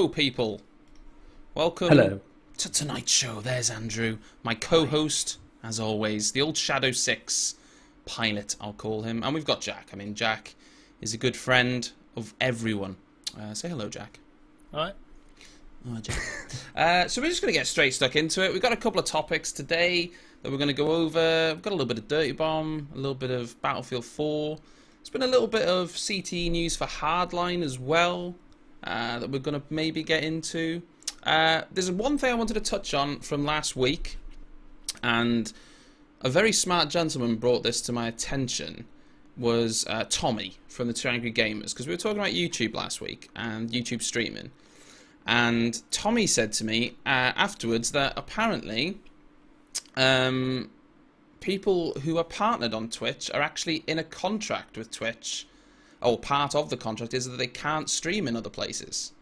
Hello, people. Welcome Hello. to tonight's show. There's Andrew, my co-host, as always, the old Shadowsix pilot, I'll call him. And we've got Jack. I mean, Jack is a good friend of everyone. Say hello, Jack. All right. Oh, Jack. So we're just going to get straight stuck into it. We've got a couple of topics today that we're going to go over. We've got a little bit of Dirty Bomb, a little bit of Battlefield 4. There's been a little bit of CTE news for Hardline as well that we're going to maybe get into. There's one thing I wanted to touch on from last week, and a very smart gentleman brought this to my attention, was Tommy from the Two Angry Gamers, because we were talking about YouTube last week and YouTube streaming, and Tommy said to me afterwards that apparently people who are partnered on Twitch are actually in a contract with Twitch, or part of the contract is that they can't stream in other places.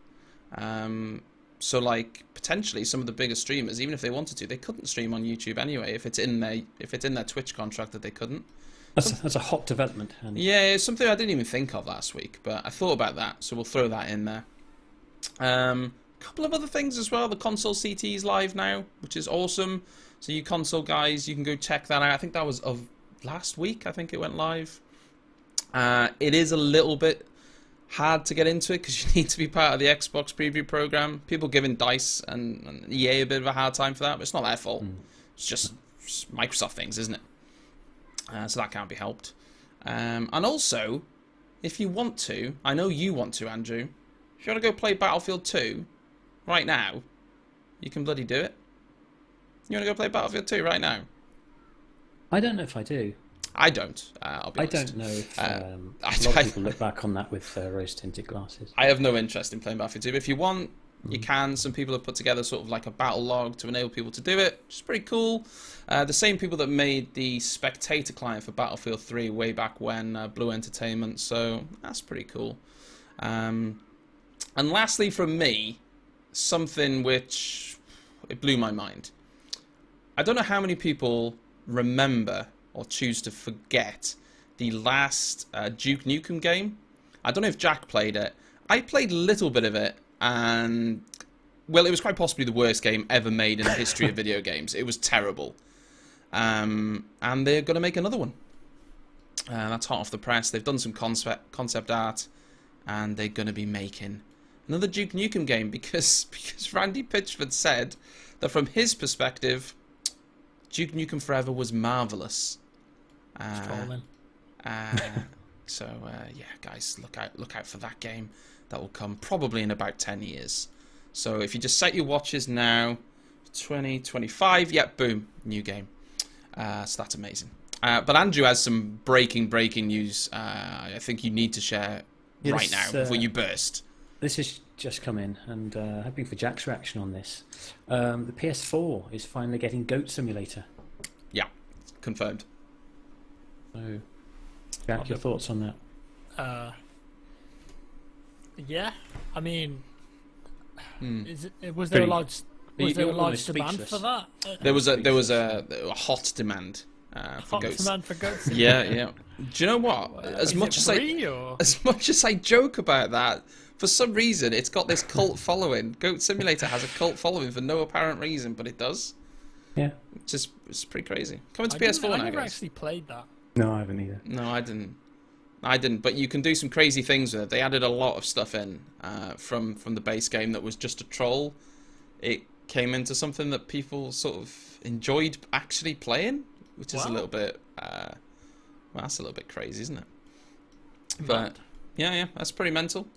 So, like, potentially some of the bigger streamers, even if they wanted to, they couldn't stream on YouTube anyway if it's in their Twitch contract that they couldn't. That's a hot development. Yeah, it's something I didn't even think of last week, but I thought about that, so we'll throw that in there. A couple of other things as well. The console CT is live now, which is awesome. So you console guys, you can go check that out. I think that was of last week. I think it went live. It is a little bit hard to get into it because you need to be part of the Xbox preview program. People giving DICE and EA a bit of a hard time for that, but it's not their fault. It's just Microsoft things, isn't it? So that can't be helped. And also, if you want to, I know you want to, Andrew, if you want to go play Battlefield 2 right now, you can bloody do it. You want to go play Battlefield 2 right now? I don't know if I do. I don't. I'll be honest. I don't know if a lot of people look back on that with rose-tinted glasses. I have no interest in playing Battlefield 2, but if you want, you can. Some people have put together sort of like a battle log to enable people to do it, which is pretty cool. The same people that made the Spectator client for Battlefield 3 way back when, Blue Entertainment, so that's pretty cool. And lastly from me, something which it blew my mind. I don't know how many people remember or choose to forget the last Duke Nukem game. I don't know if Jack played it. I played a little bit of it, and well, it was quite possibly the worst game ever made in the history of video games. It was terrible. And they're going to make another one. That's hot off the press. They've done some concept art, and they're going to be making another Duke Nukem game because Randy Pitchford said that from his perspective, Duke Nukem Forever was marvelous. So yeah, guys, look out for that game. That will come probably in about 10 years. So if you just set your watches now, 2025, yep, boom, new game. So that's amazing. But Andrew has some breaking news. I think you need to share right now before you burst. This has just come in, and hoping for Jack's reaction on this. The PS4 is finally getting Goat Simulator. Yeah, confirmed. So, Jack, your thoughts on that? Yeah, I mean, was Pretty- there a large demand for that? There was a hot demand for Hot goats. demand for goats. Yeah. Do you know what? As much as I joke about that, for some reason it's got this cult following. Goat Simulator has a cult following for no apparent reason, but it does. Yeah. It's pretty crazy. Coming to I PS4 now, never guys. actually played that. No, I haven't either. No, I didn't. But you can do some crazy things with it. They added a lot of stuff in from the base game that was just a troll. It came into something that people sort of enjoyed actually playing, which is a little bit. Well, that's a little bit crazy, isn't it? But yeah, that's pretty mental.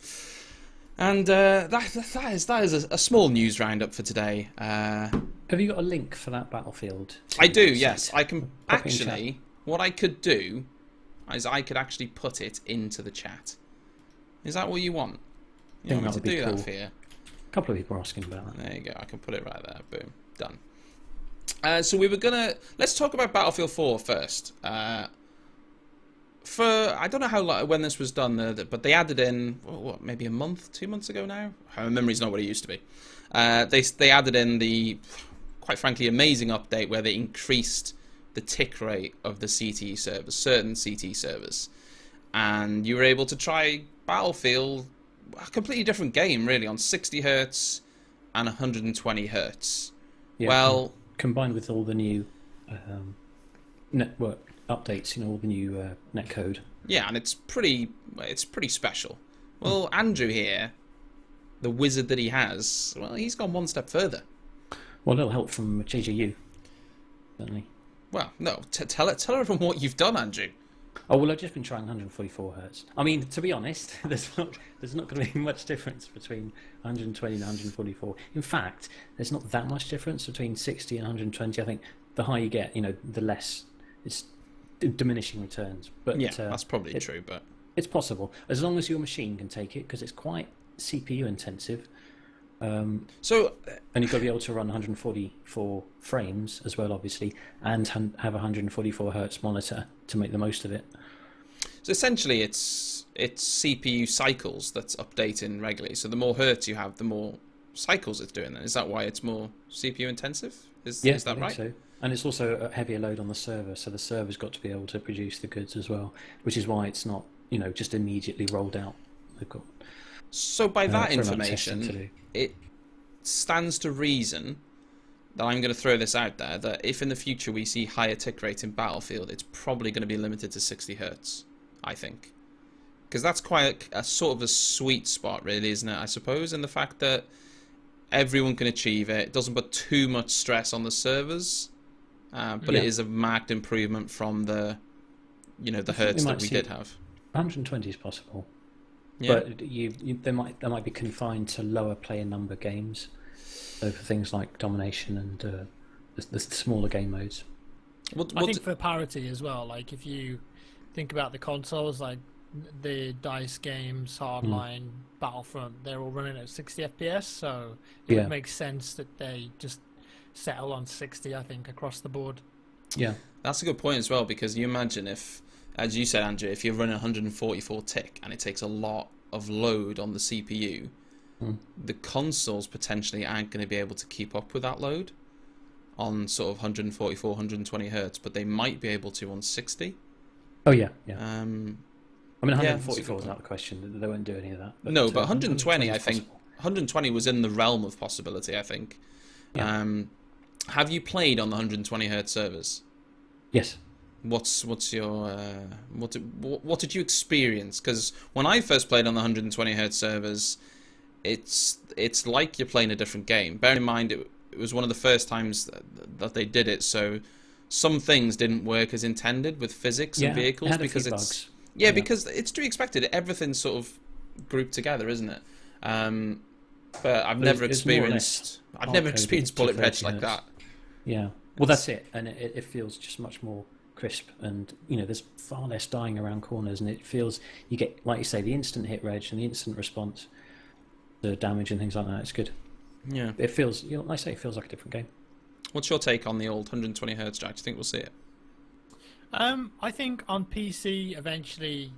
And that is a small news roundup for today. Have you got a link for that Battlefield? I do, yes. I can Pop it in actually. What I could do is I could actually put it into the chat. Is that what you want? You want me to do that for you? A couple of people are asking about that. There you go. I can put it right there. Boom. Done. So we were gonna. Let's talk about Battlefield 4 first. I don't know how long, when this was done, but they added in maybe a month, 2 months ago now. My memory's not what it used to be. They added in the, quite frankly, amazing update where they increased the tick rate of the CTE servers, certain CTE servers, and you were able to try Battlefield a completely different game, really, on 60 hertz and 120 hertz. Yeah, well, combined with all the new network updates, all the new netcode. Yeah, and it's pretty special. Well, Andrew here, the wizard that he has, well, he's gone one step further. Well, a little help from JJU, certainly. Well, no, tell everyone what you've done, Andrew. Oh, well, I've just been trying 144 hertz. I mean, to be honest, there's not going to be much difference between 120 and 144. In fact, there's not that much difference between 60 and 120. I think the higher you get, the less it's diminishing returns. But yeah, that's probably true. But it's possible as long as your machine can take it, because it's quite CPU intensive. And you've got to be able to run 144 frames as well, obviously, and have a 144 hertz monitor to make the most of it. So essentially, it's CPU cycles that's updating regularly. So the more hertz you have, the more cycles it's doing. Then is that why it's more CPU intensive? Is that right? So. And it's also a heavier load on the server, so the server's got to be able to produce the goods as well, which is why it's not just immediately rolled out. They've got so by that information, it stands to reason that I'm going to throw this out there, that if in the future we see higher tick rate in Battlefield, it's probably going to be limited to 60 hertz, I think. Because that's quite a sort of a sweet spot, really, isn't it, I suppose, in the fact that everyone can achieve it. It doesn't put too much stress on the servers, but it is a marked improvement from the hertz that we did have. 120 is possible. Yeah. But they might be confined to lower player number games, so for things like domination and the smaller game modes. I think for parity as well, like if you think about the consoles, like the DICE games, Hardline, Battlefront, they're all running at 60 FPS, so it would make sense that they just settle on 60, I think, across the board. Yeah, that's a good point as well, because you imagine if, as you said, Andrew, if you're running 144 tick and it takes a lot of load on the CPU, the consoles potentially aren't going to be able to keep up with that load on sort of 144, 120 hertz, but they might be able to on 60. Oh yeah. I mean, 144 is not the question. They won't do any of that. But, no, but 120, I think, 120 was in the realm of possibility, I think. Yeah. Have you played on the 120 hertz servers? Yes. What's your what did you experience? Because when I first played on the 120 hertz servers, it's like you're playing a different game. Bear in mind, it was one of the first times that they did it, so some things didn't work as intended with physics and vehicles because it's because it's to be expected. Everything's sort of grouped together, isn't it? But I've never experienced bullet reg like that. Yeah, well that's it, and it feels just much more crisp, and there's far less dying around corners, and it feels you get, like you say, the instant hit reg and the instant response, the damage and things like that. It's good. Yeah, it feels, like I say, it feels like a different game. What's your take on the old 120 hertz, Jack? Do you think we'll see it? I think on PC eventually,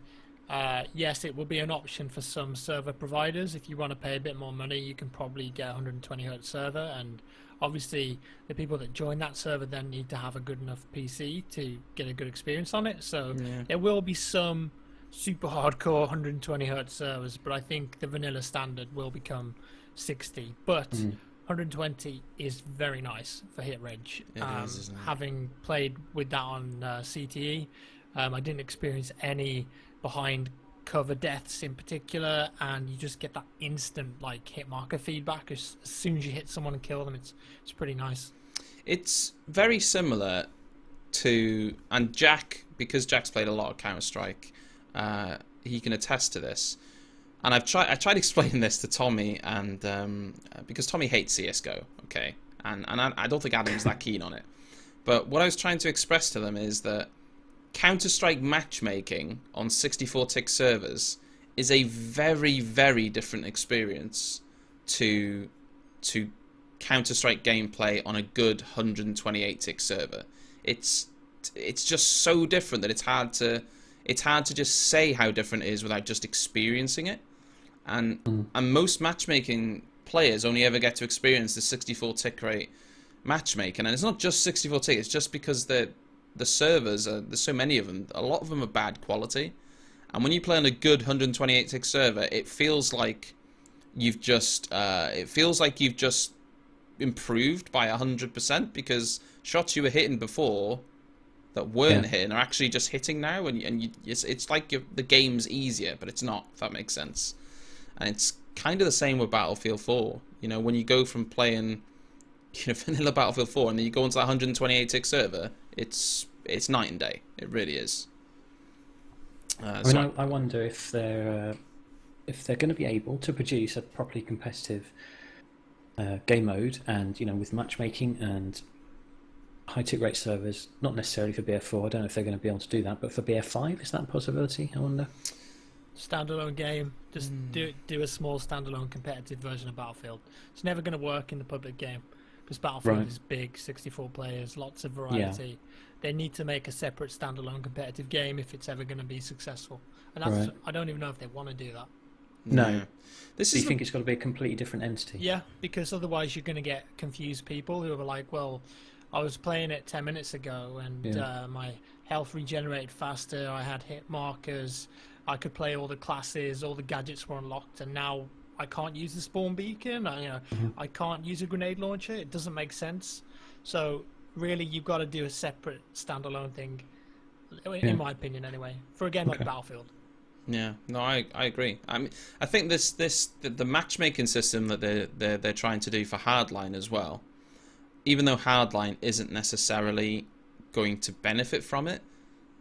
yes, it will be an option for some server providers. If you want to pay a bit more money, you can probably get a 120 hertz server, and obviously the people that join that server then need to have a good enough PC to get a good experience on it. So there will be some super hardcore 120 hertz servers, but I think the vanilla standard will become 60. But 120 is very nice for hit reg. Having played with that on CTE, I didn't experience any behind cover deaths in particular, and you just get that instant hit marker feedback as soon as you hit someone and kill them. It's pretty nice. It's very similar to, and Jack, because Jack's played a lot of Counter-Strike, he can attest to this. And I tried explaining this to Tommy, and because Tommy hates CS:GO, okay, and I don't think Adam's that keen on it. But what I was trying to express to them is that Counter-Strike matchmaking on 64-tick servers is a very, very different experience to Counter-Strike gameplay on a good 128-tick server. It's just so different that it's hard to just say how different it is without just experiencing it. And most matchmaking players only ever get to experience the 64-tick rate matchmaking, and it's not just 64-tick. It's just because the servers, there's so many of them, a lot of them are bad quality, And when you play on a good 128 tick server, it feels like you've just improved by 100% because shots you were hitting before that weren't hitting are actually just hitting now, and it's like the game's easier, but it's not, if that makes sense. And it's kind of the same with Battlefield 4. You know, when you go from playing, you know, vanilla Battlefield 4 and then you go into that 128 tick server, it's night and day. It really is. I wonder if they're going to be able to produce a properly competitive game mode, and you know, with matchmaking and high tick rate servers. Not necessarily for BF4. I don't know if they're going to be able to do that, but for BF5, is that a possibility? I wonder. Standalone game, just do a small standalone competitive version of Battlefield. It's never going to work in the public game because Battlefield is big, 64 players, lots of variety. Yeah. They need to make a separate standalone competitive game if it's ever going to be successful. And that's, I don't even know if they want to do that. No. Do you think it's got to be a completely different entity? Yeah, because otherwise you're going to get confused people who are like, well, I was playing it 10 minutes ago and my health regenerated faster, I had hit markers, I could play all the classes, all the gadgets were unlocked, and now I can't use the spawn beacon, I can't use a grenade launcher. It doesn't make sense. So really you've got to do a separate standalone thing, in my opinion anyway, for a game like Battlefield. Yeah, no, I agree. I mean, I think the matchmaking system that they're trying to do for Hardline as well, even though Hardline isn't necessarily going to benefit from it,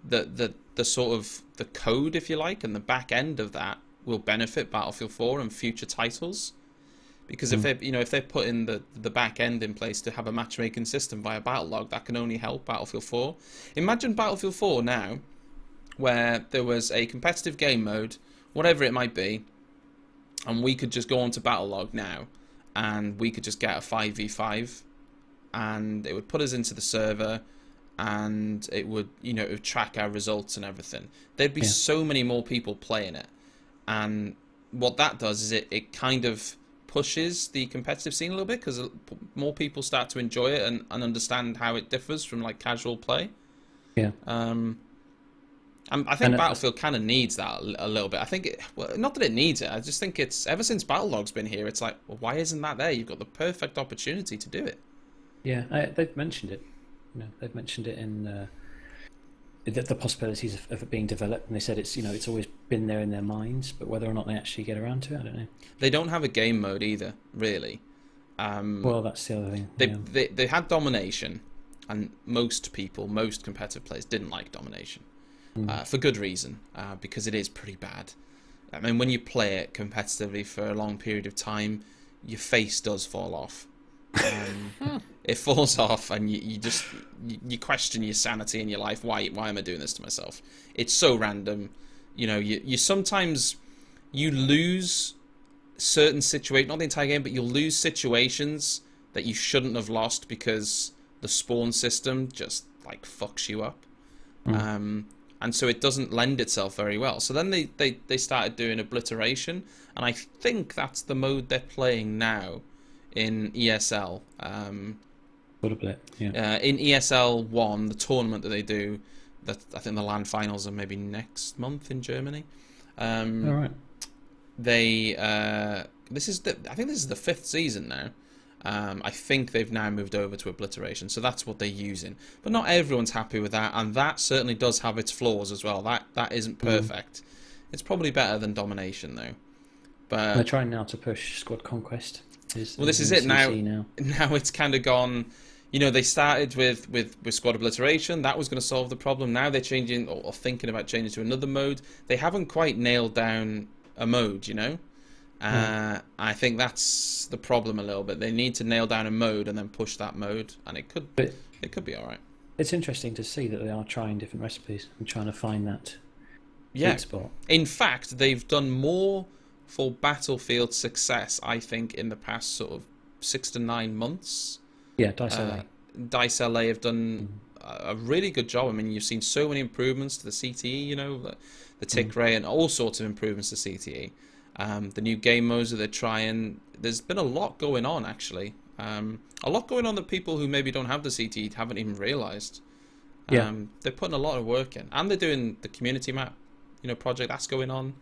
the sort of the code, if you like, and the back end of that will benefit Battlefield 4 and future titles, because if they're putting the back end in place to have a matchmaking system via Battlelog, that can only help Battlefield 4. Imagine Battlefield 4 now, where there was a competitive game mode, whatever it might be, and we could just go onto Battlelog now, and we could just get a 5v5, and it would put us into the server, and it would, it would track our results and everything. There'd be so many more people playing it, and what that does is it kind of pushes the competitive scene a little bit, because more people start to enjoy it and understand how it differs from like casual play. Yeah. I think Battlefield kind of needs that a little bit. I think not that it needs it. I just think it's ever since Battlelog's been here, it's like, well, why isn't that there? You've got the perfect opportunity to do it. Yeah, they've mentioned it. They've mentioned it in the possibilities of it being developed, and they said it's always been there in their minds, but whether or not they actually get around to it, I don't know. They don't have a game mode either, really. Well, that's the other thing. They had domination, and most competitive players didn't like domination. For good reason, because it is pretty bad. I mean, when you play it competitively for a long period of time, your face does fall off. It falls off, and you question your sanity in your life. Why am I doing this to myself? It's so random. You sometimes you lose certain situations, not the entire game, but you'll lose situations that you shouldn't have lost because the spawn system just like fucks you up. And so it doesn't lend itself very well. So then they started doing obliteration, and I think that's the mode they're playing now in ESL. In ESL 1, the tournament that they do, that I think the LAN finals are maybe next month in Germany. All right. I think this is the 5th season now. I think they've now moved over to obliteration, so that's what they're using. But not everyone's happy with that, and that certainly does have its flaws as well. That isn't perfect. It's probably better than domination, though. But they're trying now to push squad conquest. This is it now. Now it's kind of gone. They started with squad obliteration. That was going to solve the problem. Now they're changing or thinking about changing to another mode. They haven't quite nailed down a mode, I think that's the problem a little bit. They need to nail down a mode and then push that mode, and it could be all right. It's interesting to see that they are trying different recipes and trying to find that sweet spot. In fact, they've done more for Battlefield success, I think, in the past sort of 6 to 9 months. Yeah, Dice LA have done a really good job. I mean, you've seen so many improvements to the CTE, the tick rate, and all sorts of improvements to CTE. The new game modes that they're trying. There's been a lot going on, actually. A lot going on that people who maybe don't have the CTE haven't even realised. They're putting a lot of work in. And they're doing the community map. project that's going on.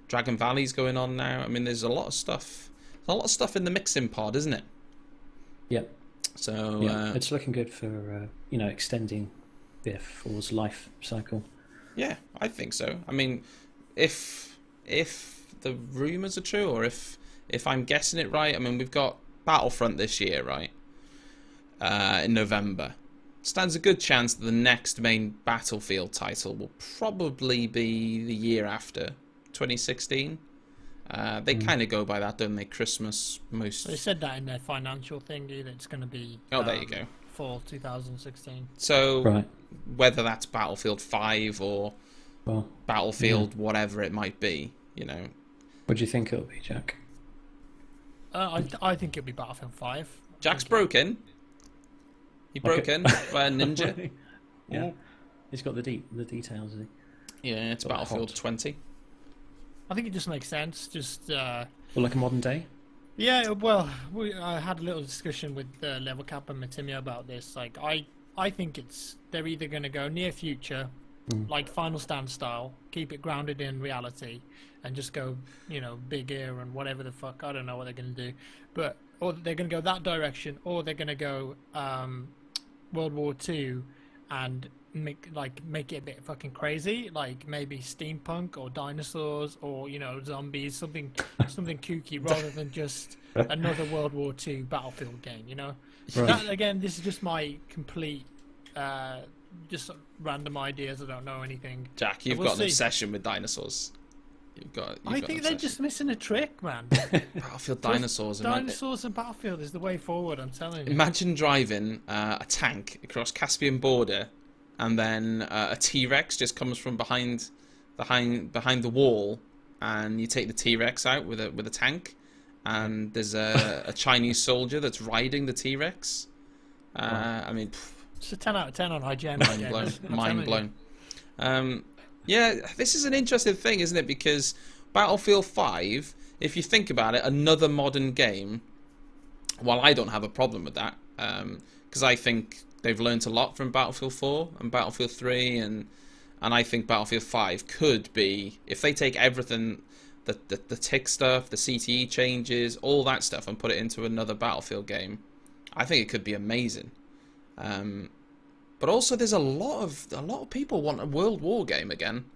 Dragon Valley's going on now. I mean, there's a lot of stuff. There's a lot of stuff in the mixing pod, isn't it? Yep. So it's looking good for extending BF4's life cycle. Yeah, I think so. I mean, if the rumours are true, or if I'm guessing it right, I mean, we've got Battlefront this year, right? In November. Stands a good chance that the next main Battlefield title will probably be the year after, 2016. They kind of go by that, don't they? Christmas most. They said that in their financial thingy that it's going to be. Oh, there you go. Fall 2016. So whether that's Battlefield 5 or Battlefield whatever it might be, What do you think it'll be, Jack? I think it'll be Battlefield 5. Jack's broken. He broke in by a ninja. Yeah, he's got the details. Isn't he? Yeah, it's Battlefield 20. I think it just makes sense. Just like a modern day. Yeah, well, I had a little discussion with Level Cap and Matimia about this. Like, I think they're either going to go near future, like Final Stand style, keep it grounded in reality, and just go, bigger and whatever the fuck. I don't know what they're going to do, or they're going to go that direction, or they're going to go World War II and make it a bit fucking crazy, like maybe steampunk or dinosaurs or zombies, something kooky, rather than just another World War II Battlefield game. That, again, this is just my complete just random ideas. I don't know anything. Jack, you've got an obsession with dinosaurs. I think they're just missing a trick, man. Battlefield dinosaurs. Dinosaurs and Battlefield is the way forward, I'm telling you. Imagine driving a tank across Caspian border, and then a T-Rex just comes from behind the wall, and you take the T-Rex out with a tank, and there's a Chinese soldier that's riding the T-Rex. I mean, it's a 10 out of 10 on IGN. Mind blown. Yeah, this is an interesting thing, isn't it? Because Battlefield 5, if you think about it, another modern game. Well, I don't have a problem with that, because I think they've learnt a lot from Battlefield 4 and Battlefield 3, and I think Battlefield 5 could be, if they take everything, the tick stuff, the CTE changes, all that stuff, and put it into another Battlefield game, I think it could be amazing. But also, there's a lot of people want a World War game again.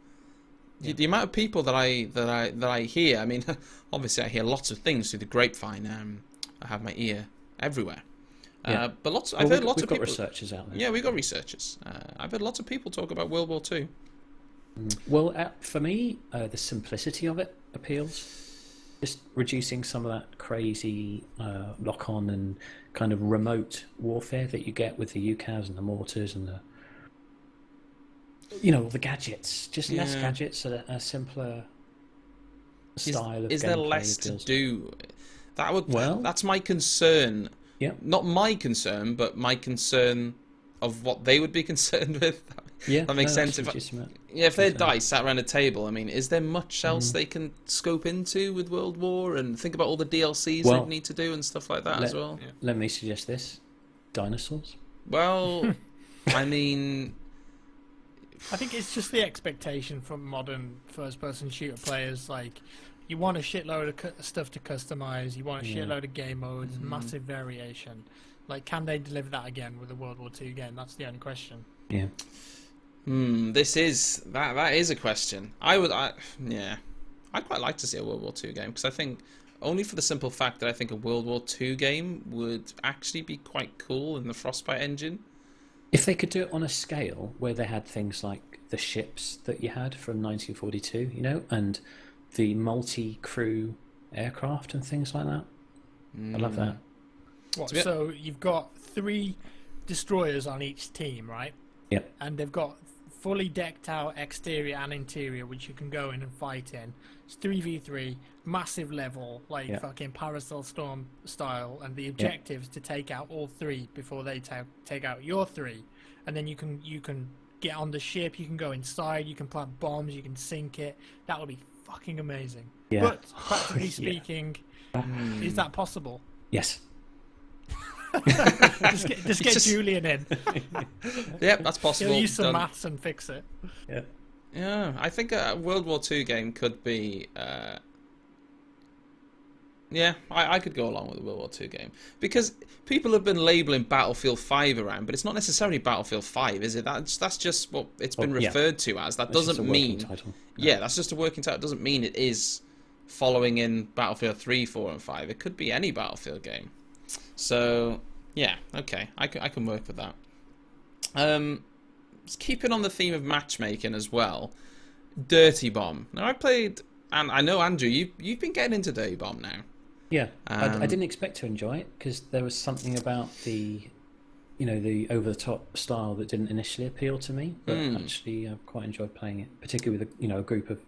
Yeah. The amount of people that I hear, I mean, obviously I hear lots of things through the grapevine. I have my ear everywhere. Yeah. But I've heard lots of people. We've got researchers out there. Yeah, we've got researchers. I've heard lots of people talk about World War II. Well, for me, the simplicity of it appeals. Just reducing some of that crazy lock-on and kind of remote warfare that you get with the UCAVs and the mortars and the gadgets. Just less gadgets, a simpler style of gameplay. Is there less to do? That's my concern. Yeah. Not my concern, but my concern of what they would be concerned with. Yeah, that makes sense. If they're DICE sat around a table, I mean, is there much else they can scope into with World War and think about all the DLCs they need to do and stuff like that as well? Let me suggest this: dinosaurs. Well, I mean, I think it's just the expectation from modern first-person shooter players. Like, you want a shitload of stuff to customize. You want a shitload of game modes, massive variation. Like, can they deliver that again with a World War II game? That's the only question. Yeah. This is that is a question. I'd quite like to see a World War II game, because I think, only for the simple fact that I think a World War II game would actually be quite cool in the Frostbite engine. If they could do it on a scale where they had things like the ships that you had from 1942, and the multi-crew aircraft and things like that. I love that. So you've got 3 destroyers on each team, right? Yep. And they've got fully decked out exterior and interior, which you can go in and fight in. It's 3v3, massive level, like fucking Parasol Storm style, and the objectives to take out all 3 before they take out your 3. And then you can get on the ship, you can go inside, you can plant bombs, you can sink it. That would be fucking amazing. Yeah. But practically speaking, is that possible? Yes. just get Julian in. Yep, that's possible. He'll use some maths and fix it. Yeah. Yeah, I think a World War II game could be. Yeah, I could go along with a World War II game because people have been labeling Battlefield 5 around, but it's not necessarily Battlefield 5, is it? That's just what it's been referred to as. That That's doesn't mean. title. Yeah, that's just a working title. It doesn't mean it is following in Battlefield 3, 4, and 5. It could be any Battlefield game. So yeah, okay, I can work with that. Just keeping on the theme of matchmaking as well. Dirty Bomb. Now I played, and I know Andrew, you've been getting into Dirty Bomb now. Yeah, I didn't expect to enjoy it because there was something about the over-the-top style that didn't initially appeal to me. But actually, I quite enjoyed playing it, particularly with a group of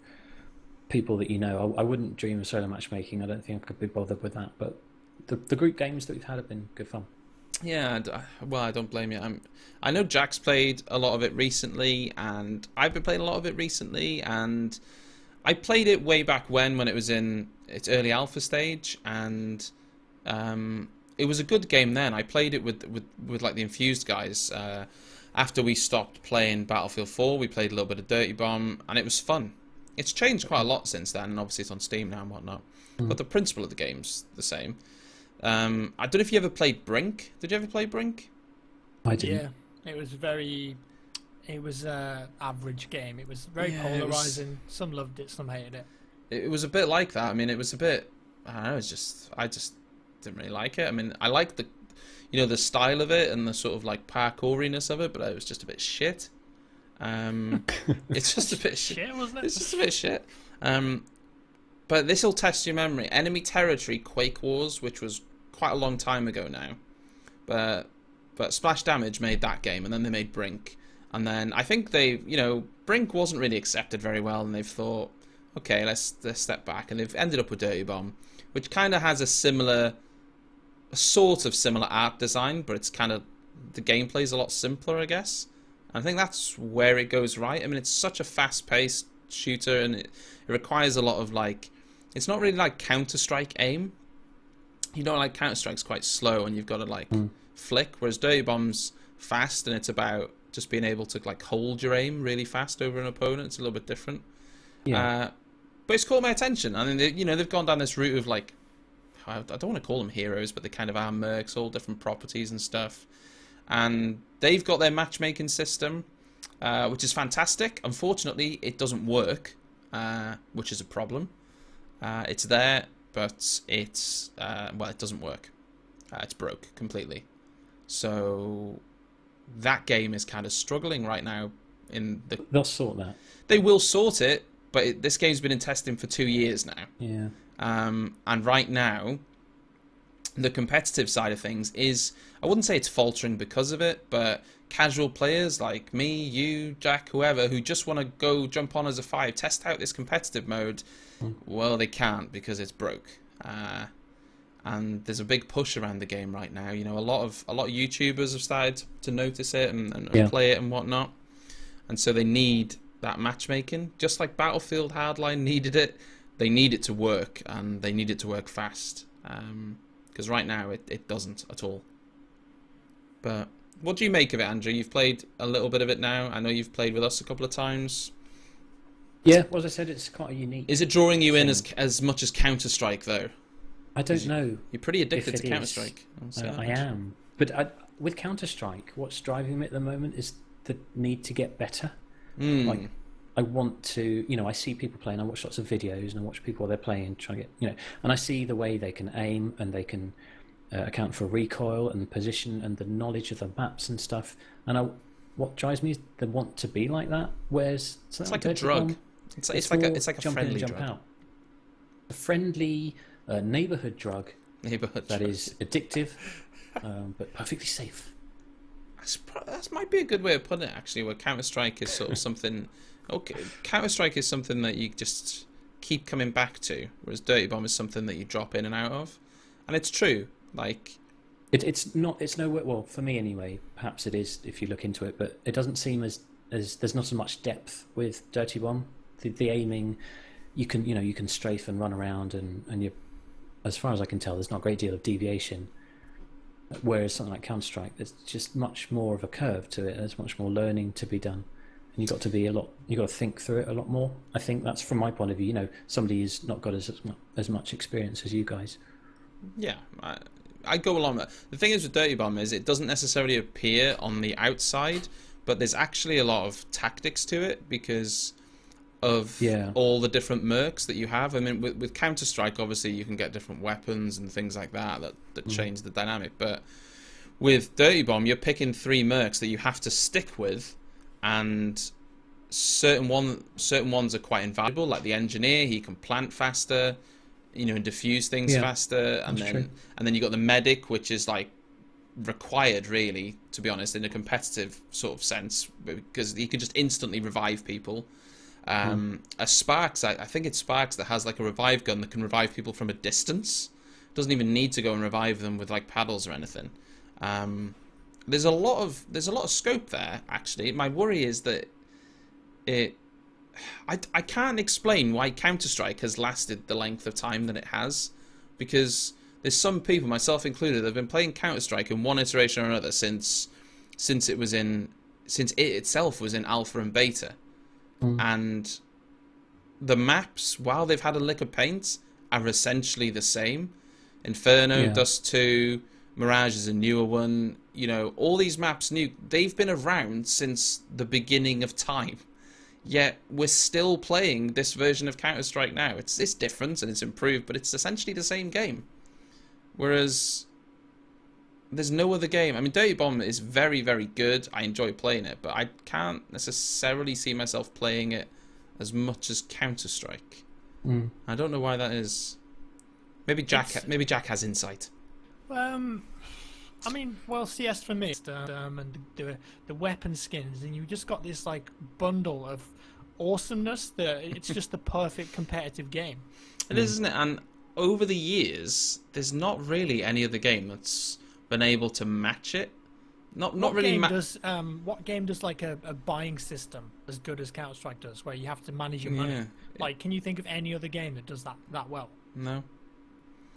people that I wouldn't dream of solo matchmaking. I don't think I could be bothered with that. But the group games that we've had have been good fun. Yeah, well, I don't blame you. I know Jack's played a lot of it recently, and I've been playing a lot of it recently, and I played it way back when it was in its early alpha stage, and it was a good game then. I played it with like the Infused guys. After we stopped playing Battlefield 4, we played a little bit of Dirty Bomb, and it was fun. It's changed quite a lot since then, and obviously it's on Steam now and whatnot. But the principle of the game's the same. I don't know if you ever played Brink. Did you ever play Brink? I didn't. Yeah, it was a average game. It was very polarizing. Some loved it, some hated it. It was a bit like that. I mean, it was a bit. I don't know. I just didn't really like it. I mean, I liked the style of it and the sort of like parkouriness of it, but it was just a bit shit. It's just a bit shit, wasn't it? It's just a bit shit. But this will test your memory. Enemy Territory Quake Wars, which was quite a long time ago now, but Splash Damage made that game, and then they made Brink, and then I think Brink wasn't really accepted very well, and they've thought, okay, let's step back, and they've ended up with Dirty Bomb, which kind of has a sort of similar art design, but it's kind of the gameplay's a lot simpler, I guess. And I think that's where it goes right. I mean, it's such a fast-paced shooter, and it requires a lot of it's not really like Counter-Strike aim. Like Counter-Strike's quite slow, and you've got to flick, whereas Dirty Bomb's fast, and it's about just being able to hold your aim really fast over an opponent. It's a little bit different. Yeah. But it's caught my attention. I mean, they've gone down this route of I don't want to call them heroes, but they kind of are mercs, all different properties and stuff. And they've got their matchmaking system, which is fantastic. Unfortunately, it doesn't work, which is a problem. It's there, but it doesn't work. It's broke completely. So that game is kind of struggling right now. They'll sort that. They will sort it, but this game's been in testing for 2 years now. Yeah. And right now, the competitive side of things is, I wouldn't say it's faltering because of it, but casual players like me, you, Jack, whoever, who just want to go jump on as a 5, test out this competitive mode, well, they can't because it's broke. And there's a big push around the game right now. A lot of YouTubers have started to notice it and play it and whatnot. And so they need that matchmaking, just like Battlefield Hardline needed it. They need it to work, and they need it to work fast. Because right now it doesn't at all. But what do you make of it, Andrew? You've played a little bit of it now. I know you've played with us a couple of times. Yeah, well, as I said, it's quite a unique. Is it drawing you in as much as Counter-Strike, though? I don't know. You're pretty addicted to Counter-Strike. I am. But with Counter-Strike, what's driving me at the moment is the need to get better. I want to, I see people playing, I watch lots of videos, and I watch people while they're playing, trying to get, and I see the way they can aim, and they can account for recoil and position and the knowledge of the maps and stuff. And what drives me is the want to be like that. Whereas it's like a drug. It's like a friendly drug. Out. A friendly neighborhood drug. Neighborhood that drug. is addictive, but perfectly safe. That might be a good way of putting it, actually. Where Counter-Strike is sort of something. Okay, Counter-Strike is something that you just keep coming back to, whereas Dirty Bomb is something that you drop in and out of, and it's true. It's nowhere. Well, for me anyway. Perhaps it is if you look into it, but it doesn't seem as there's not as much depth with Dirty Bomb. The aiming, you can strafe and run around, and you, as far as I can tell, there's not a great deal of deviation. Whereas something like Counter-Strike, there's just much more of a curve to it. There's much more learning to be done. and you got to be you got to think through it a lot more. I think that's from my point of view. You know, somebody who's not got as much experience as you guys. Yeah, I go along with that. The thing is with Dirty Bomb is it doesn't necessarily appear on the outside, but there's actually a lot of tactics to it because of all the different mercs that you have. I mean, with Counter-Strike, obviously, you can get different weapons and things like that change the dynamic. But with Dirty Bomb, you're picking 3 mercs that you have to stick with, and certain ones are quite invaluable, like the engineer. He can plant faster, you know, and defuse things faster, and then you got the medic, which is like required, really, to be honest, in a competitive sort of sense, because he can just instantly revive people. A Sparks, I think it's Sparks that has like a revive gun that can revive people from a distance. Doesn't even need to go and revive them with like paddles or anything. There's a lot of scope there, actually. My worry is that I can't explain why Counter-Strike has lasted the length of time that it has, because there's some people, myself included, that have been playing Counter-Strike in one iteration or another since it itself was in alpha and beta. And the maps, while they've had a lick of paint, are essentially the same. Inferno, Dust 2, Mirage is a newer one. You know, all these maps they've been around since the beginning of time. Yet we're still playing this version of Counter-Strike now. It's different and it's improved, but it's essentially the same game. Whereas there's no other game. I mean, Dirty Bomb is very, very good. I enjoy playing it, but I can't necessarily see myself playing it as much as Counter-Strike. I don't know why that is. Maybe Jack has insight. I mean, well, CS for me, and the weapon skins, and you just got this like bundle of awesomeness that it's just the perfect competitive game. It is, isn't it? And over the years, there's not really any other game that's been able to match it. Not really. What game does like a buying system as good as Counter-Strike does, where you have to manage your money? Yeah. Like, can you think of any other game that does that well? No.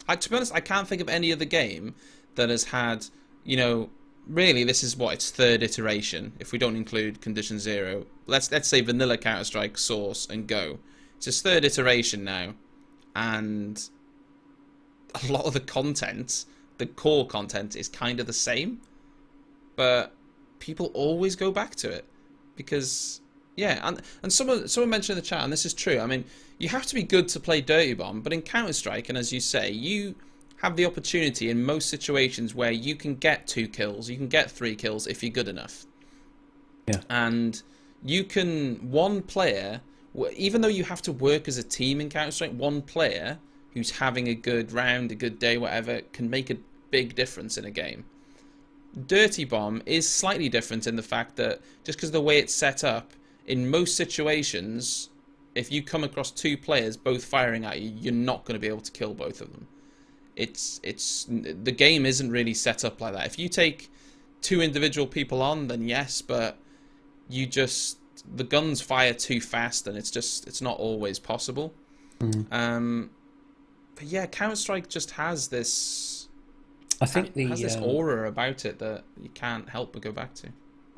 To be honest, I can't think of any other game that has had, you know, really, this is its 3rd iteration, if we don't include Condition Zero. Let's say vanilla Counter-Strike, Source, and Go. It's its 3rd iteration now, and a lot of the content, the core content, is kind of the same, but people always go back to it because, yeah, and someone mentioned in the chat, and this is true. I mean, you have to be good to play Dirty Bomb, but in Counter-Strike, and as you say, you have the opportunity in most situations where you can get 2 kills, you can get 3 kills if you're good enough. Yeah. And you can, one player, even though you have to work as a team in Counter-Strike, one player who's having a good round, a good day, whatever, can make a big difference in a game. Dirty Bomb is slightly different in the fact that just because of the way it's set up, in most situations, if you come across 2 players both firing at you, you're not going to be able to kill both of them. The game isn't really set up like that. If you take 2 individual people on, then yes, but the guns fire too fast, and it's not always possible. But yeah, Counter-Strike just has this. I think has this aura about it that you can't help but go back to.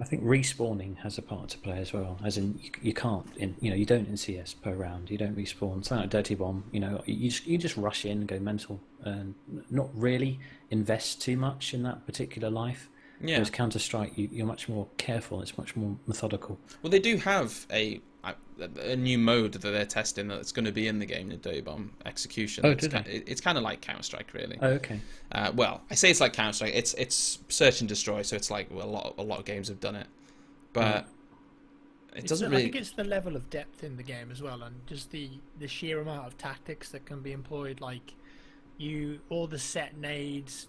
I think respawning has a part to play as well. As in, you can't, you don't in CS per round. You don't respawn. Something like Dirty Bomb, you just rush in and go mental, and not really invest too much in that particular life. Yeah. Whereas Counter-Strike, you're much more careful. It's much more methodical. Well, they do have a new mode that they're testing that's going to be in the game, the Dirty Bomb Execution. Oh, it's kind of like Counter-Strike, really. Oh, okay. Well, I say it's like Counter-Strike. It's search and destroy, so it's like a lot of games have done it, but it doesn't really. I think it's the level of depth in the game as well, and just the sheer amount of tactics that can be employed. Like all the set nades.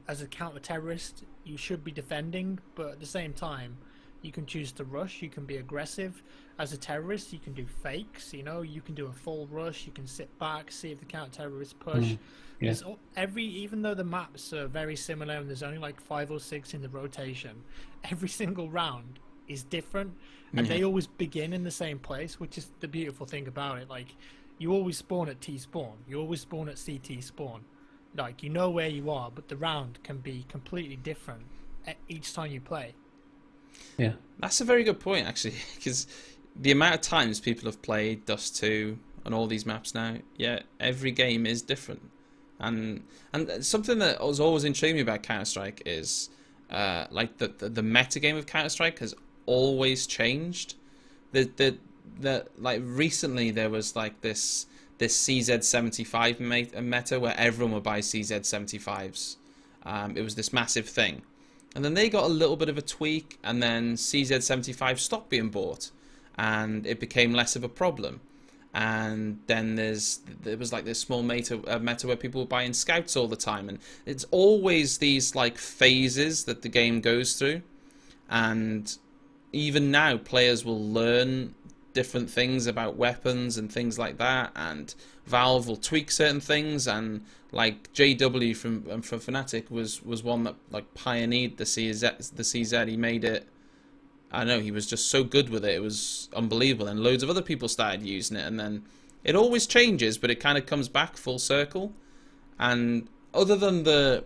As a counter-terrorist, you should be defending, but at the same time, you can choose to rush. You can be aggressive. As a terrorist, you can do fakes. You can do a full rush. You can sit back, see if the counter-terrorists push. Yes. Even though the maps are very similar and there's only like 5 or 6 in the rotation, every single round is different, and they always begin in the same place, which is the beautiful thing about it. Like, you always spawn at T spawn. You always spawn at CT spawn. Like, you know where you are, but the round can be completely different each time you play. Yeah. That's a very good point, actually, because the amount of times people have played Dust 2 and all these maps now, yeah, every game is different. And something that was always intriguing me about Counter-Strike is like the meta game of Counter-Strike has always changed. Like recently there was like this CZ75 meta where everyone would buy CZ75s. It was this massive thing. And then they got a little bit of a tweak, and then CZ75 stopped being bought, and it became less of a problem. And then there was like this small meta where people were buying scouts all the time, and it's always these like phases that the game goes through. And even now, players will learn different things about weapons and things like that, and Valve will tweak certain things, and like JW from Fnatic was one that like pioneered the CZ. He made it. I know, he was just so good with it. It was unbelievable, and loads of other people started using it, and then it always changes, but it kind of comes back full circle. And other than the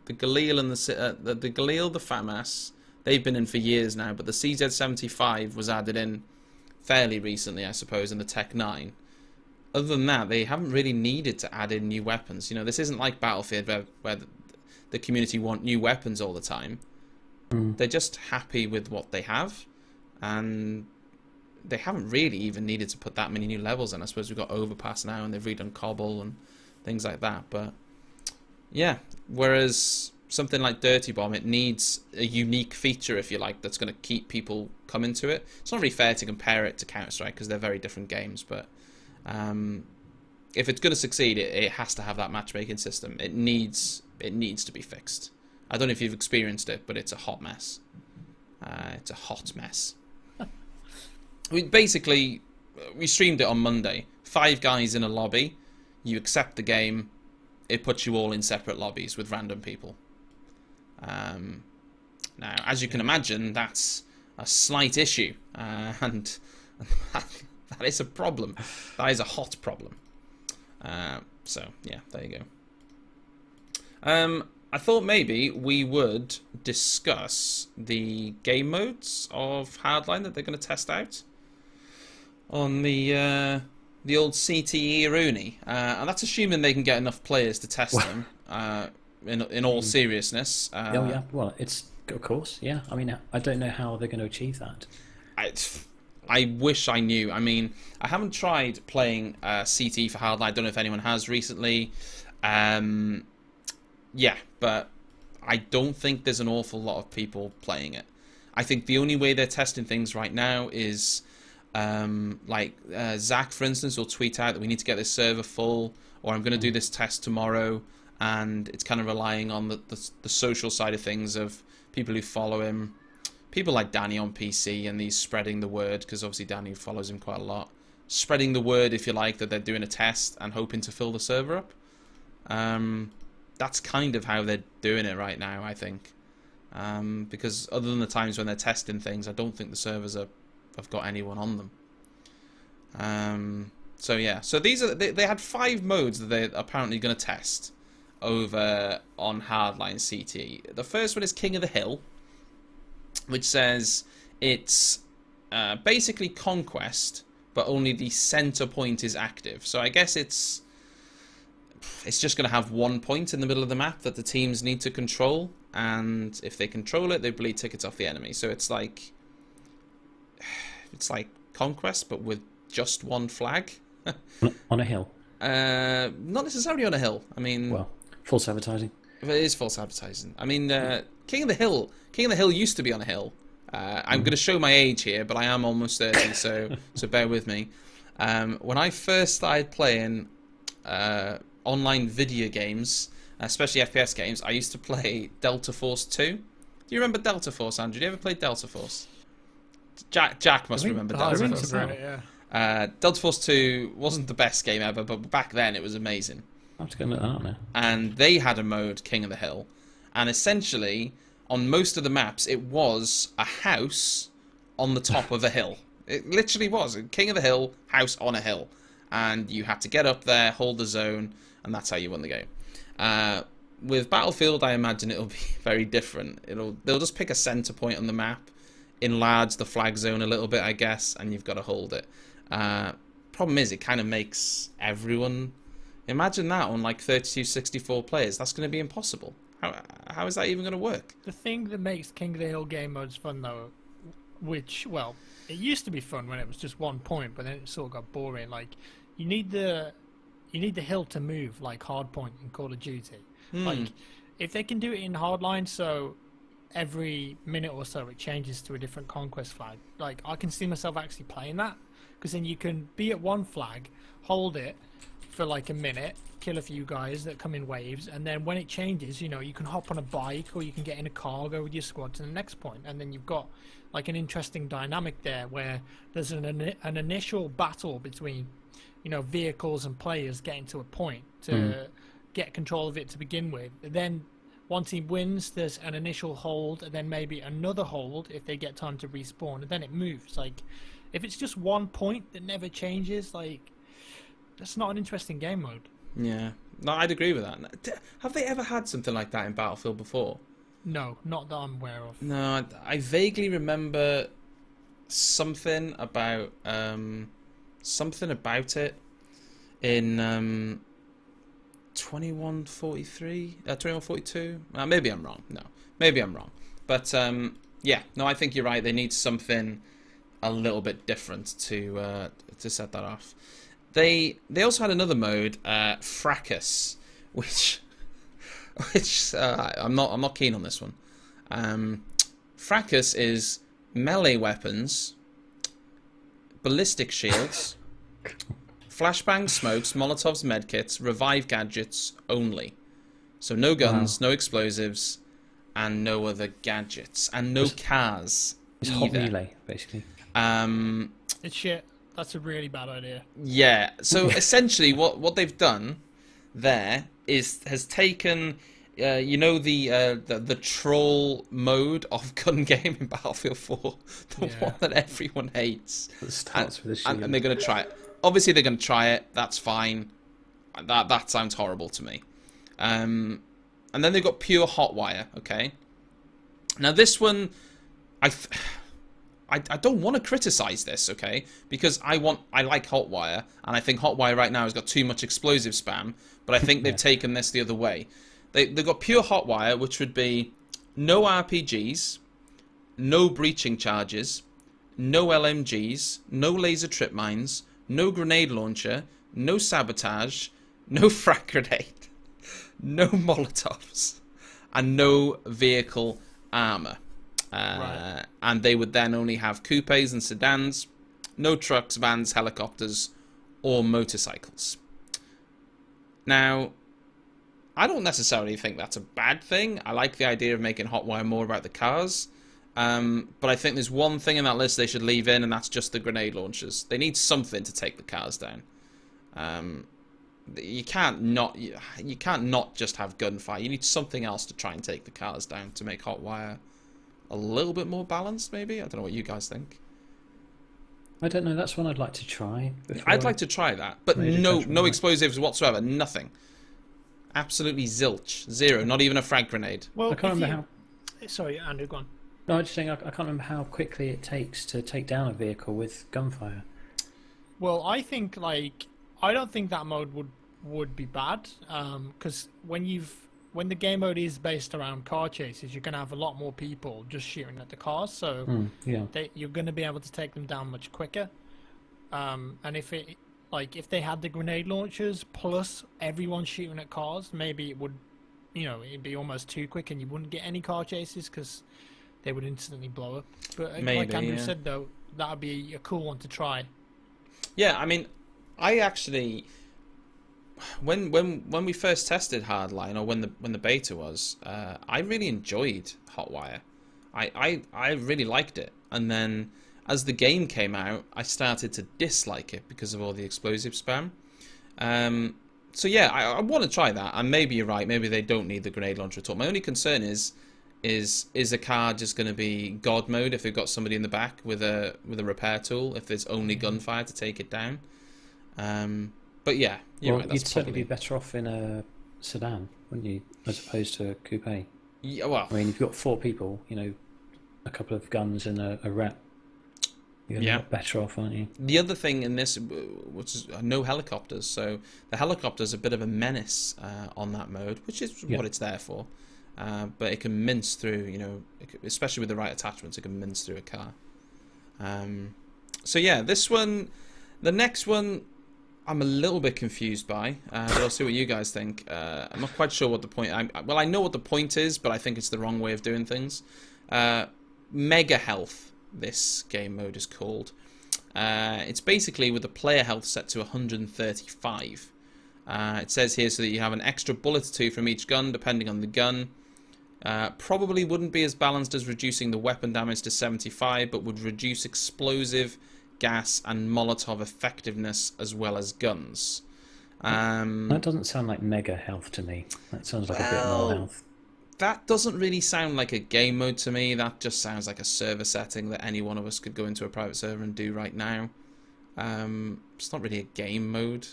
Galil and the Galil, the FAMAS, they've been in for years now, but the CZ75 was added in fairly recently, I suppose, in the Tech 9. Other than that, they haven't really needed to add in new weapons. You know, this isn't like Battlefield where the community want new weapons all the time. They're just happy with what they have, and they haven't really even needed to put that many new levels in. I suppose we've got Overpass now, and they've redone Cobble and things like that. But yeah, whereas something like Dirty Bomb, it needs a unique feature, if you like, that's going to keep people coming to it. It's not really fair to compare it to Counter-Strike because they're very different games, but if it's going to succeed, it has to have that matchmaking system. It needs to be fixed. I don't know if you've experienced it, but it's a hot mess. It's a hot mess. Basically, we streamed it on Monday. 5 guys in a lobby. You accept the game. It puts you all in separate lobbies with random people. Now, as you can imagine, that's a slight issue. And that is a problem. That is a hot problem. So, yeah, there you go. I thought maybe we would discuss the game modes of Hardline that they're going to test out on the old CTE Rooney, and that's assuming they can get enough players to test them. In all seriousness, oh yeah, well, it's of course, yeah. I mean, I don't know how they're going to achieve that. I wish I knew. I mean, I haven't tried playing CTE for Hardline. I don't know if anyone has recently. Yeah, but I don't think there's an awful lot of people playing it. I think the only way they're testing things right now is, Zach, for instance, will tweet out that we need to get this server full, or I'm going to do this test tomorrow, and it's kind of relying on the social side of things of people who follow him, people like Danny on PC, and he's spreading the word, because obviously Danny follows him quite a lot. Spreading the word, if you like, that they're doing a test and hoping to fill the server up. That's kind of how they're doing it right now, I think. Because other than the times when they're testing things, I don't think the servers have got anyone on them. So yeah, so they had 5 modes that they're apparently going to test over on Hardline CT. The first one is King of the Hill, which says it's basically Conquest, but only the center point is active. So I guess it's just going to have one point in the middle of the map that the teams need to control, and if they control it, they bleed tickets off the enemy. So it's like Conquest, but with just one flag. On a hill? Not necessarily on a hill. I mean, well, false advertising. It is false advertising. I mean, King of the Hill used to be on a hill. I'm going to show my age here, but I am almost 30, so bear with me. When I first started playing online video games, especially FPS games, I used to play Delta Force 2. Do you remember Delta Force, Andrew? Did you ever play Delta Force? Jack must remember Delta Force. Delta Force 2 wasn't the best game ever, but back then it was amazing. I'm just going to look that up now. And they had a mode, King of the Hill, and essentially on most of the maps it was a house on the top of a hill. It literally was King of the Hill, house on a hill, and you had to get up there, hold the zone, and that's how you won the game. with Battlefield, I imagine it'll be very different. They'll just pick a center point on the map, enlarge the flag zone a little bit, I guess, and you've got to hold it. Problem is, it kind of makes everyone... Imagine that on like 32, 64 players. That's going to be impossible. How is that even going to work? The thing that makes King of the Hill game modes fun, though, which, well, it used to be fun when it was just 1 point, but then it sort of got boring. Like, you need the hill to move, like Hardpoint in Call of Duty. Like, if they can do it in Hardline, so every minute or so it changes to a different conquest flag, like, I can see myself actually playing that, because then you can be at one flag, hold it for like a minute, kill a few guys that come in waves, and then when it changes, you know, you can hop on a bike or you can get in a car, go with your squad to the next point, and then you've got like an interesting dynamic there where there's an initial battle between, you know, vehicles and players getting to a point to get control of it to begin with. Then once he wins, there's an initial hold, and then maybe another hold if they get time to respawn, and then it moves. Like, if it's just 1 point that never changes, like, that's not an interesting game mode. Yeah, no, I'd agree with that. Have they ever had something like that in Battlefield before? No, not that I'm aware of. No, I vaguely remember something about it in 2143, 2142. Maybe I'm wrong. No, maybe I'm wrong. But yeah, no, I think you're right. They need something a little bit different to set that off. They also had another mode, Fracas, which I'm not keen on this one. Fracas is melee weapons, ballistic shields, flashbang smokes, Molotovs, medkits, revive gadgets only. So no guns, no explosives, and no other gadgets, and no cars. It's hot melee, basically. It's shit. That's a really bad idea. Yeah. So essentially, what they've done there has taken, you know, the troll mode of gun game in Battlefield 4, the one that everyone hates. It starts with a shield. And they're going to try it. Obviously, they're going to try it. That's fine. That sounds horrible to me. And then they've got pure hotwire. Okay. Now this one, I don't want to criticize this, okay? Because I like Hotwire, and I think Hotwire right now has got too much explosive spam, but I think they've taken this the other way. They've got pure Hotwire, which would be no RPGs, no breaching charges, no LMGs, no laser trip mines, no grenade launcher, no sabotage, no frag grenade, no Molotovs, and no vehicle armor. Right. And they would then only have coupes and sedans, no trucks, vans, helicopters, or motorcycles. Now, I don't necessarily think that's a bad thing. I like the idea of making Hotwire more about the cars. But I think there's one thing in that list they should leave in, and that's just the grenade launchers. They need something to take the cars down. You can't not just have gunfire. You need something else to try and take the cars down to make Hotwire a little bit more balanced, maybe. I don't know what you guys think. I don't know. That's one I'd like to try. I'd like to try that, but no explosives whatsoever. Nothing. Absolutely zilch. Zero. Not even a frag grenade. Well, I can't remember how. Sorry, Andrew, go on. No, I'm just saying I can't remember how quickly it takes to take down a vehicle with gunfire. Well, I think I don't think that mode would be bad, because when the game mode is based around car chases, you're going to have a lot more people just shooting at the cars, so you're going to be able to take them down much quicker. And if they had the grenade launchers plus everyone shooting at cars, maybe it would, it'd be almost too quick, and you wouldn't get any car chases because they would instantly blow up. But maybe, like Andrew said, though, that would be a cool one to try. Yeah, I mean, I actually, when we first tested Hardline, or when the beta was, I really enjoyed Hotwire. I really liked it, and then as the game came out, I started to dislike it because of all the explosive spam. So yeah, I want to try that, and maybe you're right. Maybe they don't need the grenade launcher at all. My only concern is a car just going to be God mode if they've got somebody in the back with a repair tool? If there's only gunfire to take it down? But yeah, you're right. That's you'd certainly be better off in a sedan, wouldn't you? as opposed to a coupe. Yeah, well, I mean, if you've got 4 people, a couple of guns and a rep, you're a lot better off, aren't you? the other thing in this, which is no helicopters, so the helicopter's a bit of a menace on that mode, which is what it's there for. But it can mince through, especially with the right attachments, it can mince through a car. So yeah, this one, the next one, I'm a little bit confused by, but I'll see what you guys think. I'm not quite sure what the point. Well, I know what the point is, but I think it's the wrong way of doing things. Mega Health, this game mode is called. It's basically with the player health set to 135. It says here so that you have an extra bullet or 2 from each gun, depending on the gun. Probably wouldn't be as balanced as reducing the weapon damage to 75, but would reduce explosive, gas, and Molotov effectiveness as well as guns. That doesn't sound like mega health to me. That sounds like a bit more health. That doesn't really sound like a game mode to me. That just sounds like a server setting that any one of us could go into a private server and do right now. It's not really a game mode.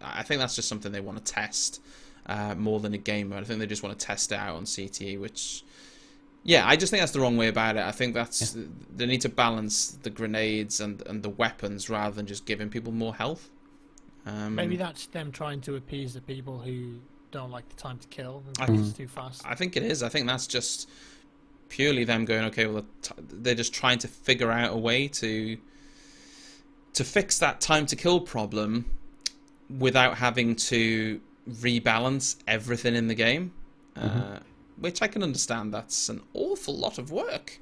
I think that's just something they want to test more than a game mode. I think they just want to test it out on CTE, which, yeah, I just think that's the wrong way about it. I think that's they need to balance the grenades and the weapons rather than just giving people more health. Maybe that's them trying to appease the people who don't like the time to kill and think it's too fast. I think it is. I think that's just purely them going, okay, well, they're just trying to figure out a way to fix that time to kill problem without having to rebalance everything in the game, which I can understand. That's an awful lot of work.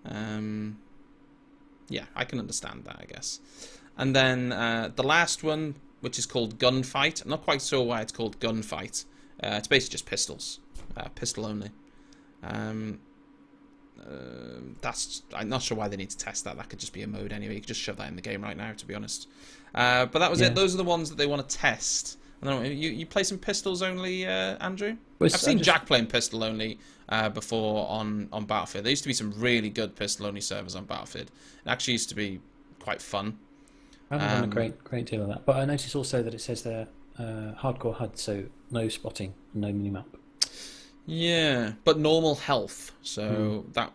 Yeah, I can understand that, I guess. And then the last one, which is called Gunfight. I'm not quite sure why it's called Gunfight. It's basically just pistols, pistol only. I'm not sure why they need to test that. That could just be a mode anyway. You could just shove that in the game right now, to be honest. But that was it. Those are the ones that they want to test. I don't know, you play some pistols only, Andrew? I've seen Jack playing pistol only before on Battlefield. There used to be some really good pistol only servers on Battlefield. It actually used to be quite fun. I haven't done a great deal of that. But I noticed also that it says there hardcore HUD, so no spotting, no minimap. Yeah, but normal health. So that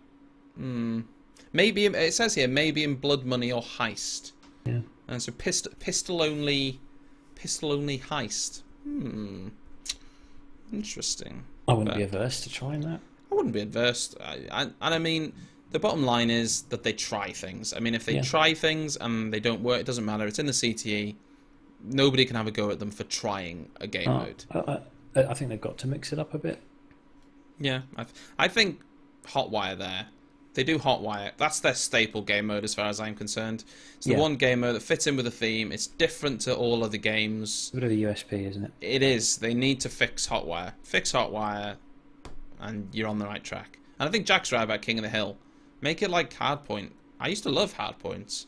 maybe it says here maybe in Blood Money or Heist. Yeah. And so pistol only heist. Interesting. I wouldn't be averse to trying that. I wouldn't be adverse. And I mean, the bottom line is that they try things. I mean, if they try things and they don't work, it doesn't matter. It's in the CTE. Nobody can have a go at them for trying a game mode. I think they've got to mix it up a bit. Yeah, I think Hotwire there. They do Hotwire. That's their staple game mode as far as I'm concerned. It's the one game mode that fits in with the theme. It's different to all other games. A bit of a USP, isn't it? It is. They need to fix Hotwire. Fix Hotwire, and you're on the right track. And I think Jack's right about King of the Hill. Make it like Hardpoint. I used to love Hardpoints.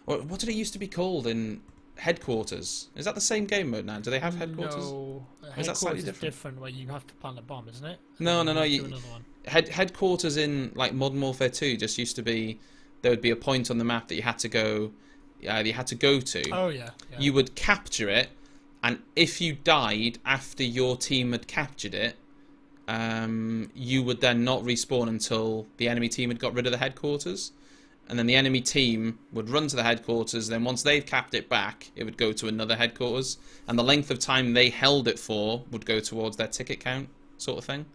Or what did it used to be called in Headquarters? Is that the same game mode now? Do they have Headquarters? No, is that slightly Headquarters is different where you have to plant a bomb, isn't it? No. Another one. Headquarters in like Modern Warfare 2 just used to be, there would be a point on the map that you had to go to. Oh yeah. You would capture it, and if you died after your team had captured it, you would then not respawn until the enemy team had got rid of the headquarters. And then the enemy team would run to the headquarters, then once they've capped it back, it would go to another headquarters. And the length of time they held it for would go towards their ticket count, sort of thing.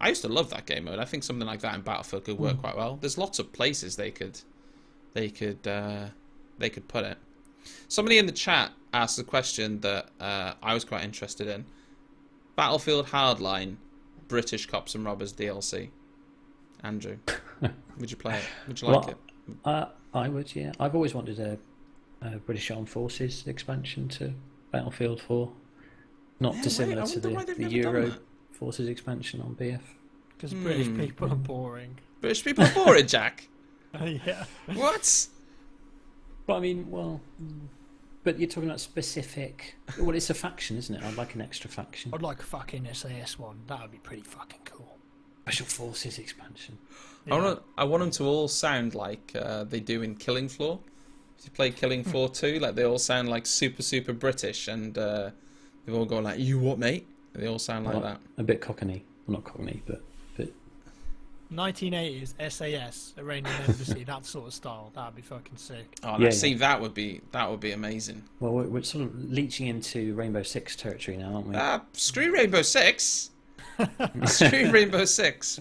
I used to love that game mode. I think something like that in Battlefield could work quite well. There's lots of places they could put it. Somebody in the chat asked a question that I was quite interested in. Battlefield Hardline, British Cops and Robbers DLC. Andrew, would you play it? Would you like it? I would, yeah. I've always wanted a British Armed Forces expansion to Battlefield 4. Not dissimilar to the Euro Forces expansion on BF. Because British people are boring. British people are boring, Jack? Yeah. What? But I mean, but you're talking about specific... Well, it's a faction, isn't it? I'd like an extra faction. I'd like a fucking SAS one. That would be pretty fucking cool. Special Forces expansion. Yeah. I want them to all sound like they do in Killing Floor. If you play Killing Floor 2, like they all sound like super British, and they all go like, "You what, mate? They all sound like that. A bit Cockney. Well, not Cockney, but 1980s SAS, Iranian embassy, that sort of style. That'd be fucking sick. Oh, Yeah, see, yeah. that would be amazing. well, we're sort of leeching into Rainbow Six territory now, aren't we? Screw Rainbow Six. Screw Rainbow Six.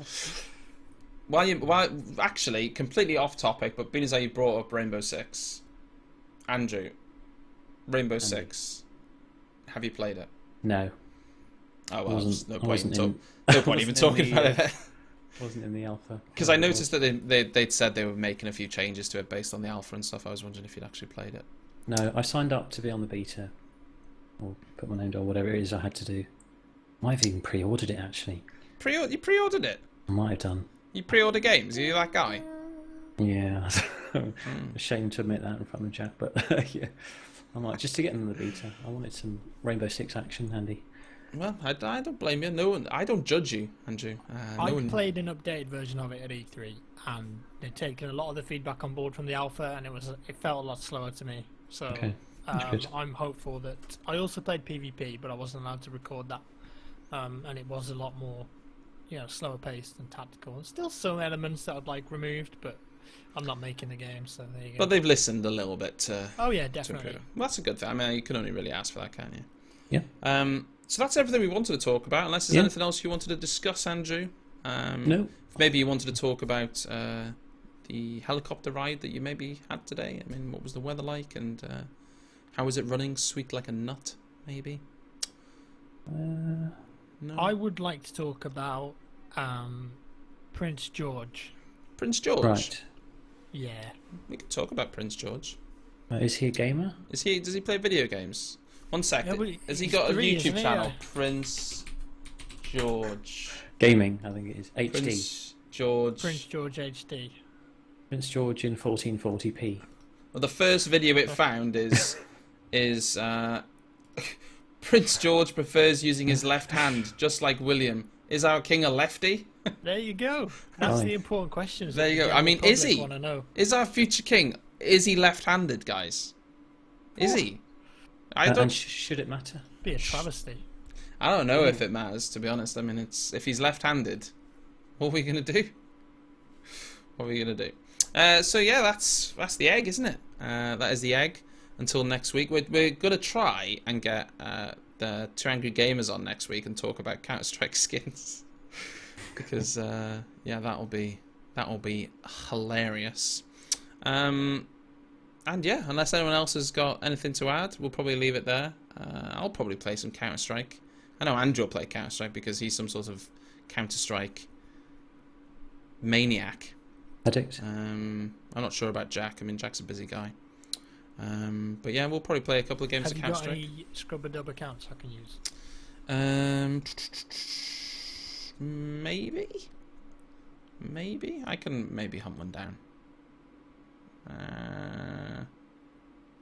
Actually, completely off topic, but being as how you brought up Rainbow Six, Andrew, Rainbow Six, have you played it? No. Oh well, there's no point wasn't even in talking about it. Wasn't in the alpha. Because I noticed that they'd said they were making a few changes to it based on the alpha and stuff. I was wondering if you'd actually played it. No, I signed up to be on the beta, or put my name down, whatever it is I had to do. Might have even pre-ordered it actually. You pre-ordered it? I might have done. You pre-order games? Are you that guy? Yeah. Ashamed to admit that in front of Jack, but yeah, I might just to get in the beta. I wanted some Rainbow Six action handy. Well, I don't blame you. No one, I don't judge you, Andrew. I played an updated version of it at E3, and they'd taken a lot of the feedback on board from the alpha, and it felt a lot slower to me. So Okay. I'm hopeful that I also played PvP, but I wasn't allowed to record that, and it was a lot more, slower paced and tactical. And still some elements that I'd like removed, but I'm not making the game, so there you go. But they've listened a little bit to. Oh yeah, to definitely. improve. Well, that's a good thing. I mean, you can only really ask for that, can't you? Yeah. So that's everything we wanted to talk about. Unless there's anything else you wanted to discuss, Andrew. No. Maybe you wanted to talk about the helicopter ride that you maybe had today. I mean, what was the weather like, and how was it running? Sweet like a nut, maybe. No. I would like to talk about Prince George. Prince George. Right. Yeah. We could talk about Prince George. Is he a gamer? Does he play video games? One sec. Yeah, Has he he's got a 3, YouTube isn't he? channel? Yeah. Prince George. Gaming, I think it is. HD. Prince George. Prince George HD. Prince George in 1440p. Well, the first video it found is Prince George prefers using his left hand, just like William. Is our king a lefty? There you go. That's Fine. the important questions. There that you the go. I mean, general is public he? wanna know. Is our future king? Is he left-handed, guys? Is he? I And don't. should it matter? Be a travesty. I don't know if it matters, to be honest. I mean, if he's left-handed, what are we gonna do? What are we gonna do? So yeah, that's the egg, isn't it? That is the egg. Until next week, we're gonna try and get the Two Angry Gamers on next week and talk about Counter-Strike skins, because yeah, that'll be hilarious. And yeah, unless anyone else has got anything to add, we'll probably leave it there. I'll probably play some Counter-Strike. I know Andrew will play Counter-Strike because he's some sort of Counter-Strike maniac. Addict. I'm not sure about Jack. I mean, Jack's a busy guy. But yeah, we'll probably play a couple of games Have of you got Counter-Strike. any scrub-a-dub accounts I can use? Maybe I can hunt one down.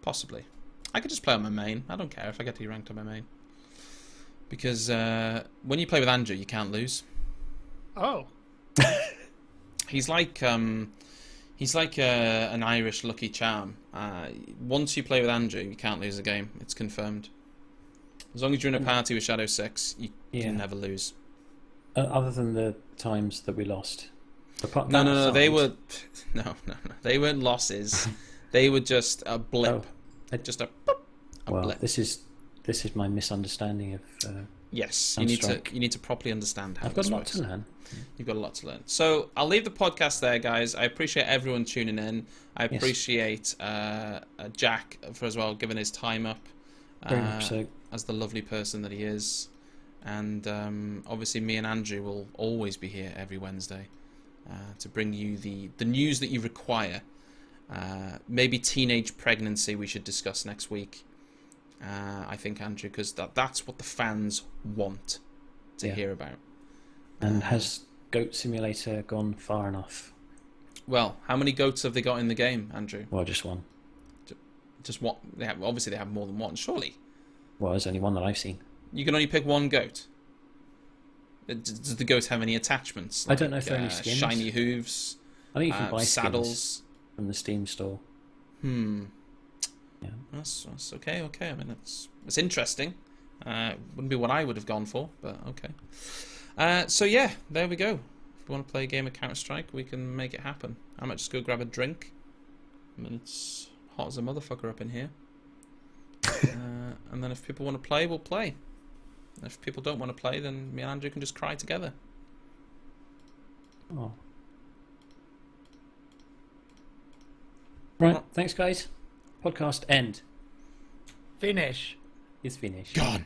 Possibly. I could just play on my main. I don't care if I get to ranked on my main, because when you play with Andrew, you can't lose. Oh. He's like an Irish Lucky Charm. Once you play with Andrew, you can't lose a game. It's confirmed. As long as you're in a party with Shadowsix, you can never lose. Other than the times that we lost. No. They were no. They weren't losses. They were just a blip. Just a blip. This is my misunderstanding of. Yes, Counter-Strike. you need to properly understand how I've got this a lot works. to learn. You've got a lot to learn. So I'll leave the podcast there, guys. I appreciate everyone tuning in. I appreciate Jack for as well giving his time up Very much so. as the lovely person that he is. And obviously me and Andrew will always be here every Wednesday to bring you the news that you require. Maybe teenage pregnancy we should discuss next week. I think, Andrew, because that's what the fans want to hear about. And has Goat Simulator gone far enough? Well, how many goats have they got in the game, Andrew? Well, just one. Just what? Obviously, they have more than one, surely. Well, there's only one that I've seen. You can only pick one goat. Does the goat have any attachments? I don't know if there are any skins. Shiny hooves. I think you can buy saddles skins from the Steam store. Yeah. Yeah. That's okay. I mean, it's interesting. Wouldn't be what I would have gone for, but okay. So yeah, there we go. If we want to play a game of Counter-Strike, we can make it happen. I might just go grab a drink. I mean, it's hot as a motherfucker up in here. And then if people want to play, we'll play. If people don't want to play, then me and Andrew can just cry together. Oh. Right, thanks guys. Podcast end. Finish. It's finished. Gone.